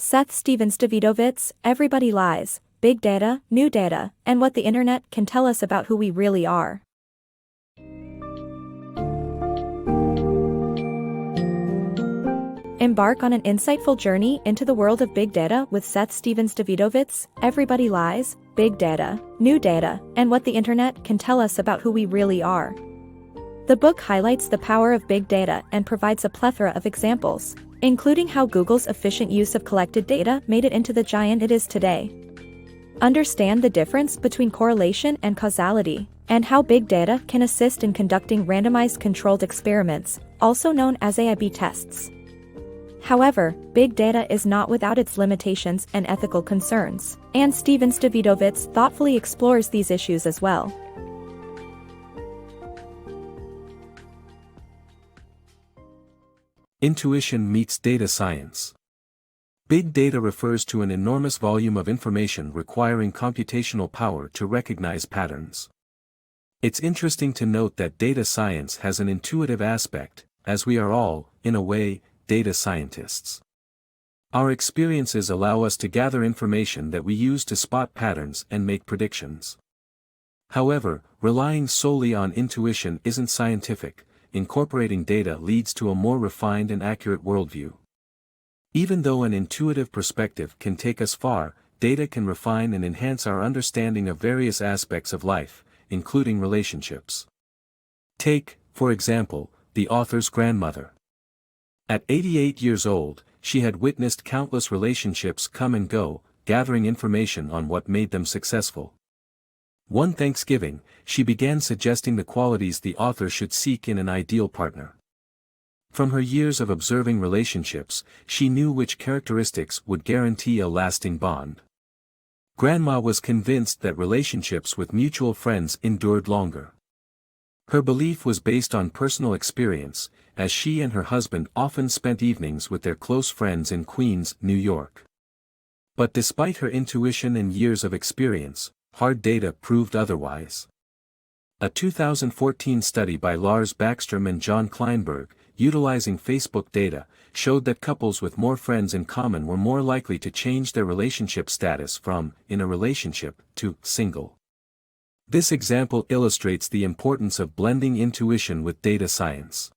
Seth Stephens-Davidowitz, Everybody Lies, Big Data, New Data, and What the Internet Can Tell Us About Who We Really Are. Embark on an insightful journey into the world of big data with Seth Stephens-Davidowitz, Everybody Lies, Big Data, New Data, and What the Internet Can Tell Us About Who We Really Are. The book highlights the power of big data and provides a plethora of examples, including how Google's efficient use of collected data made it into the giant it is today. Understand the difference between correlation and causality, and how big data can assist in conducting randomized controlled experiments, also known as A/B tests. However, big data is not without its limitations and ethical concerns, and Stephens-Davidowitz thoughtfully explores these issues as well. Intuition meets data science. Big data refers to an enormous volume of information requiring computational power to recognize patterns. It's interesting to note that data science has an intuitive aspect, as we are all, in a way, data scientists. Our experiences allow us to gather information that we use to spot patterns and make predictions. However, relying solely on intuition isn't scientific. Incorporating data leads to a more refined and accurate worldview. Even though an intuitive perspective can take us far, data can refine and enhance our understanding of various aspects of life, including relationships. Take, for example, the author's grandmother. At 88 years old, she had witnessed countless relationships come and go, gathering information on what made them successful. One Thanksgiving, she began suggesting the qualities the author should seek in an ideal partner. From her years of observing relationships, she knew which characteristics would guarantee a lasting bond. Grandma was convinced that relationships with mutual friends endured longer. Her belief was based on personal experience, as she and her husband often spent evenings with their close friends in Queens, New York. But despite her intuition and years of experience, hard data proved otherwise. A 2014 study by Lars Backstrom and John Kleinberg, utilizing Facebook data, showed that couples with more friends in common were more likely to change their relationship status from in a relationship to single. This example illustrates the importance of blending intuition with data science.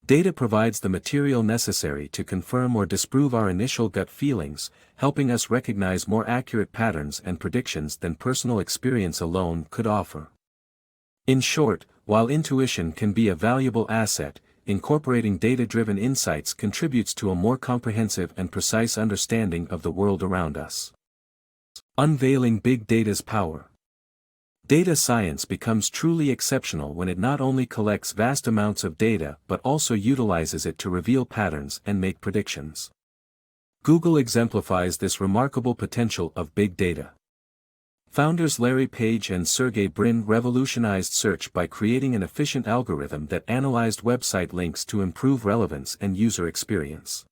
Data provides the material necessary to confirm or disprove our initial gut feelings, helping us recognize more accurate patterns and predictions than personal experience alone could offer. In short, while intuition can be a valuable asset, incorporating data-driven insights contributes to a more comprehensive and precise understanding of the world around us. Unveiling big data's power. Data science becomes truly exceptional when it not only collects vast amounts of data but also utilizes it to reveal patterns and make predictions. Google exemplifies this remarkable potential of big data. Founders Larry Page and Sergey Brin revolutionized search by creating an efficient algorithm that analyzed website links to improve relevance and user experience.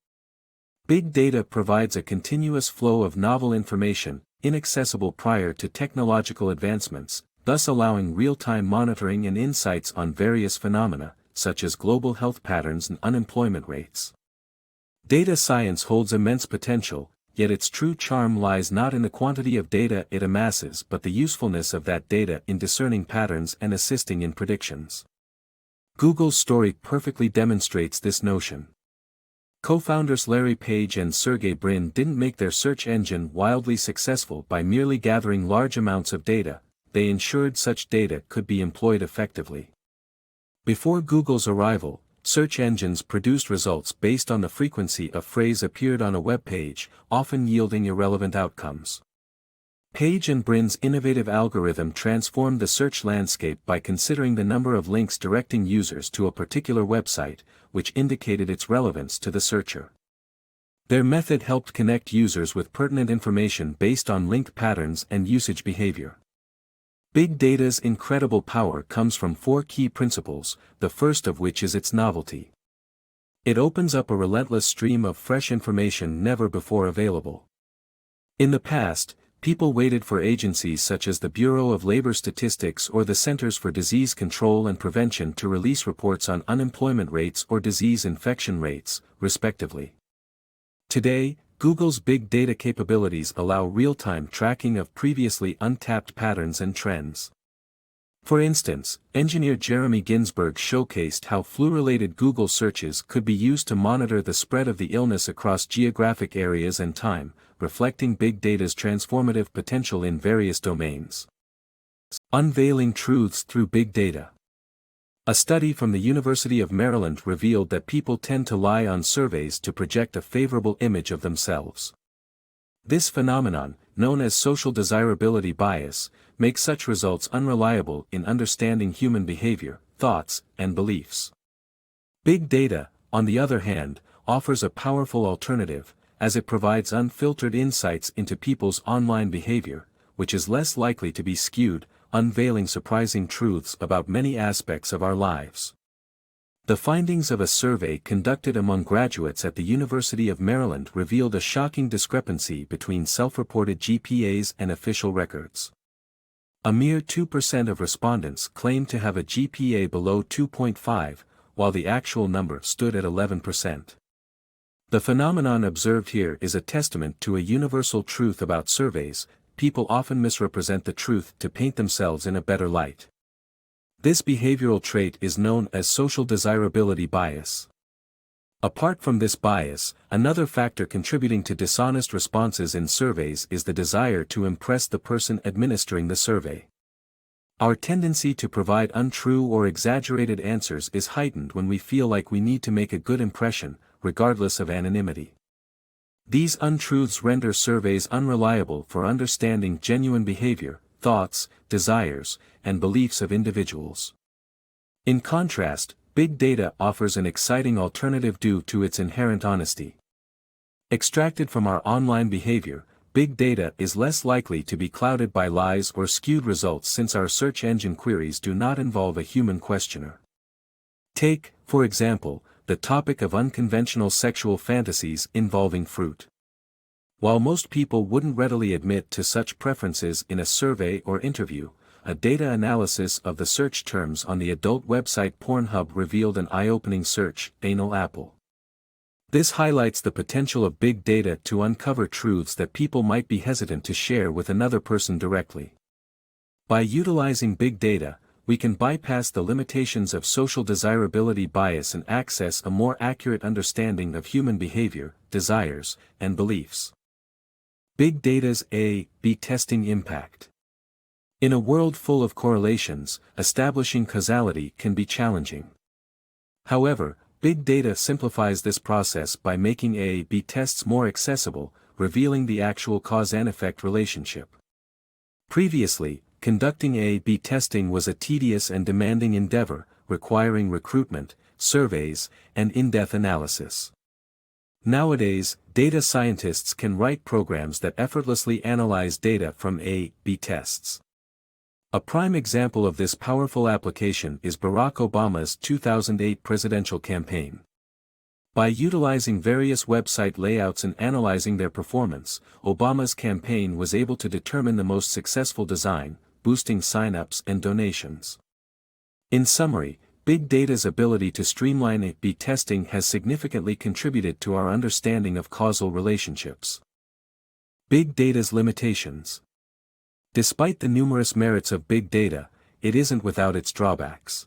Big data provides a continuous flow of novel information, inaccessible prior to technological advancements, thus allowing real-time monitoring and insights on various phenomena, such as global health patterns and unemployment rates. Data science holds immense potential, yet its true charm lies not in the quantity of data it amasses but the usefulness of that data in discerning patterns and assisting in predictions. Google's story perfectly demonstrates this notion. Co-founders Larry Page and Sergey Brin didn't make their search engine wildly successful by merely gathering large amounts of data, they ensured such data could be employed effectively. Before Google's arrival, search engines produced results based on the frequency a phrase appeared on a web page, often yielding irrelevant outcomes. Page and Brin's innovative algorithm transformed the search landscape by considering the number of links directing users to a particular website, which indicated its relevance to the searcher. Their method helped connect users with pertinent information based on link patterns and usage behavior. Big data's incredible power comes from four key principles, the first of which is its novelty. It opens up a relentless stream of fresh information never before available. In the past, people waited for agencies such as the Bureau of Labor Statistics or the Centers for Disease Control and Prevention to release reports on unemployment rates or disease infection rates, respectively. Today, Google's big data capabilities allow real-time tracking of previously untapped patterns and trends. For instance, engineer Jeremy Ginsberg showcased how flu-related Google searches could be used to monitor the spread of the illness across geographic areas and time, reflecting big data's transformative potential in various domains. Unveiling truths through big data. A study from the University of Maryland revealed that people tend to lie on surveys to project a favorable image of themselves. This phenomenon, known as social desirability bias, makes such results unreliable in understanding human behavior, thoughts, and beliefs. Big data, on the other hand, offers a powerful alternative, as it provides unfiltered insights into people's online behavior, which is less likely to be skewed, unveiling surprising truths about many aspects of our lives. The findings of a survey conducted among graduates at the University of Maryland revealed a shocking discrepancy between self-reported GPAs and official records. A mere 2% of respondents claimed to have a GPA below 2.5, while the actual number stood at 11%. The phenomenon observed here is a testament to a universal truth about surveys: people often misrepresent the truth to paint themselves in a better light. This behavioral trait is known as social desirability bias. Apart from this bias, another factor contributing to dishonest responses in surveys is the desire to impress the person administering the survey. Our tendency to provide untrue or exaggerated answers is heightened when we feel like we need to make a good impression, regardless of anonymity. These untruths render surveys unreliable for understanding genuine behavior, thoughts, desires, and beliefs of individuals. In contrast, big data offers an exciting alternative due to its inherent honesty. Extracted from our online behavior, big data is less likely to be clouded by lies or skewed results since our search engine queries do not involve a human questioner. Take, for example, the topic of unconventional sexual fantasies involving fruit. While most people wouldn't readily admit to such preferences in a survey or interview, a data analysis of the search terms on the adult website Pornhub revealed an eye-opening search: anal apple. This highlights the potential of big data to uncover truths that people might be hesitant to share with another person directly. By utilizing big data, we can bypass the limitations of social desirability bias and access a more accurate understanding of human behavior, desires, and beliefs. Big data's A/B testing impact. In a world full of correlations, establishing causality can be challenging. However, big data simplifies this process by making A/B tests more accessible, revealing the actual cause and effect relationship. Previously, conducting A/B testing was a tedious and demanding endeavor, requiring recruitment, surveys, and in-depth analysis. Nowadays, data scientists can write programs that effortlessly analyze data from A/B tests. A prime example of this powerful application is Barack Obama's 2008 presidential campaign. By utilizing various website layouts and analyzing their performance, Obama's campaign was able to determine the most successful design, boosting sign-ups and donations. In summary, big data's ability to streamline A/B testing has significantly contributed to our understanding of causal relationships. Big data's limitations. Despite the numerous merits of big data, it isn't without its drawbacks.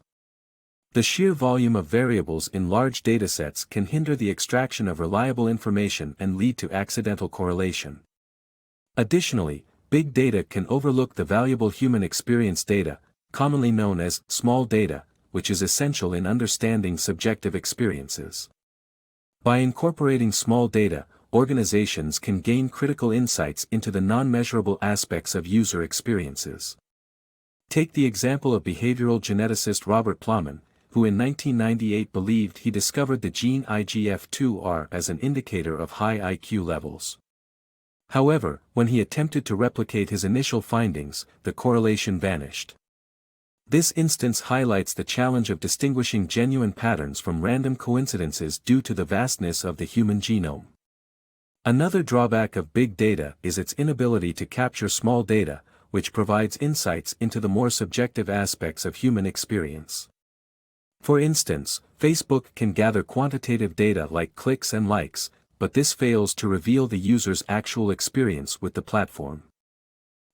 The sheer volume of variables in large datasets can hinder the extraction of reliable information and lead to accidental correlation. Additionally, big data can overlook the valuable human experience data, commonly known as small data, which is essential in understanding subjective experiences. By incorporating small data, organizations can gain critical insights into the non-measurable aspects of user experiences. Take the example of behavioral geneticist Robert Plowman, who in 1998 believed he discovered the gene IGF2R as an indicator of high IQ levels. However, when he attempted to replicate his initial findings, the correlation vanished. This instance highlights the challenge of distinguishing genuine patterns from random coincidences due to the vastness of the human genome. Another drawback of big data is its inability to capture small data, which provides insights into the more subjective aspects of human experience. For instance, Facebook can gather quantitative data like clicks and likes, but this fails to reveal the user's actual experience with the platform.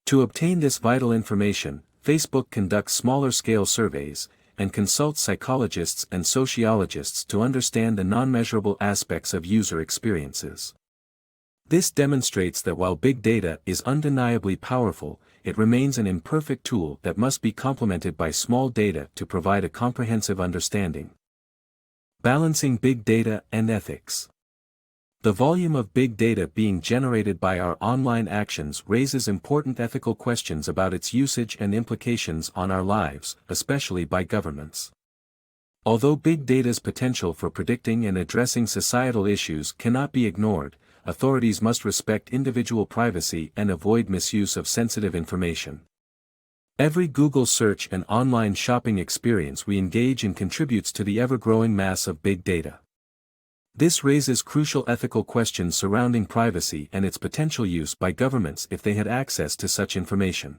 To obtain this vital information, Facebook conducts smaller-scale surveys, and consults psychologists and sociologists to understand the non-measurable aspects of user experiences. This demonstrates that while big data is undeniably powerful, it remains an imperfect tool that must be complemented by small data to provide a comprehensive understanding. Balancing big data and ethics. The volume of big data being generated by our online actions raises important ethical questions about its usage and implications on our lives, especially by governments. Although big data's potential for predicting and addressing societal issues cannot be ignored, authorities must respect individual privacy and avoid misuse of sensitive information. Every Google search and online shopping experience we engage in contributes to the ever-growing mass of big data. This raises crucial ethical questions surrounding privacy and its potential use by governments if they had access to such information.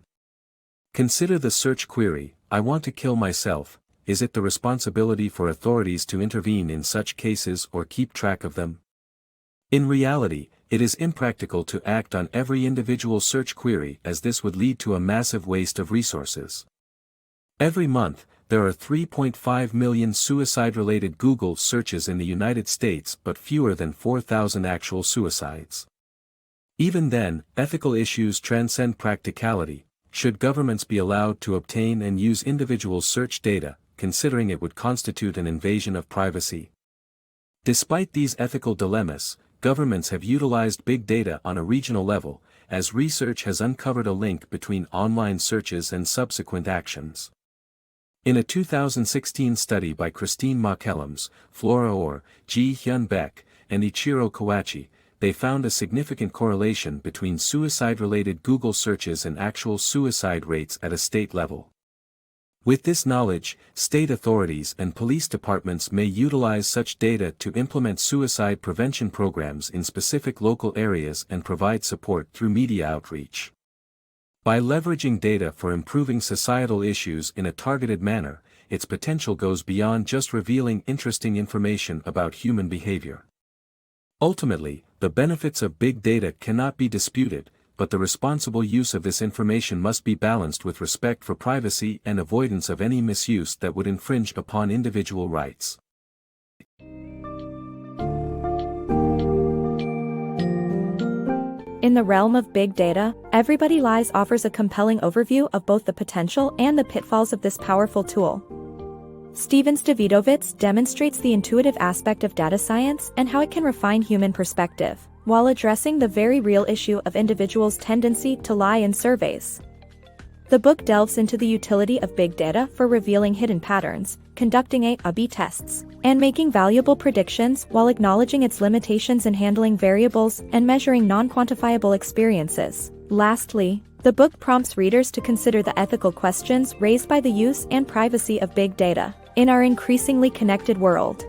Consider the search query, "I want to kill myself." Is it the responsibility for authorities to intervene in such cases or keep track of them? In reality, it is impractical to act on every individual search query, as this would lead to a massive waste of resources. Every month, there are 3.5 million suicide-related Google searches in the United States, but fewer than 4,000 actual suicides. Even then, ethical issues transcend practicality. Should governments be allowed to obtain and use individual search data, considering it would constitute an invasion of privacy? Despite these ethical dilemmas, governments have utilized big data on a regional level, as research has uncovered a link between online searches and subsequent actions. In a 2016 study by Christine McCallums, Flora Orr, Ji Hyun Baek, and Ichiro Kawachi, they found a significant correlation between suicide-related Google searches and actual suicide rates at a state level. With this knowledge, state authorities and police departments may utilize such data to implement suicide prevention programs in specific local areas and provide support through media outreach. By leveraging data for improving societal issues in a targeted manner, its potential goes beyond just revealing interesting information about human behavior. Ultimately, the benefits of big data cannot be disputed, but the responsible use of this information must be balanced with respect for privacy and avoidance of any misuse that would infringe upon individual rights. In the realm of big data, Everybody Lies offers a compelling overview of both the potential and the pitfalls of this powerful tool. Stephens-Davidowitz demonstrates the intuitive aspect of data science and how it can refine human perspective, while addressing the very real issue of individuals' tendency to lie in surveys. The book delves into the utility of big data for revealing hidden patterns, conducting A/B tests, and making valuable predictions while acknowledging its limitations in handling variables and measuring non-quantifiable experiences. Lastly, the book prompts readers to consider the ethical questions raised by the use and privacy of big data in our increasingly connected world.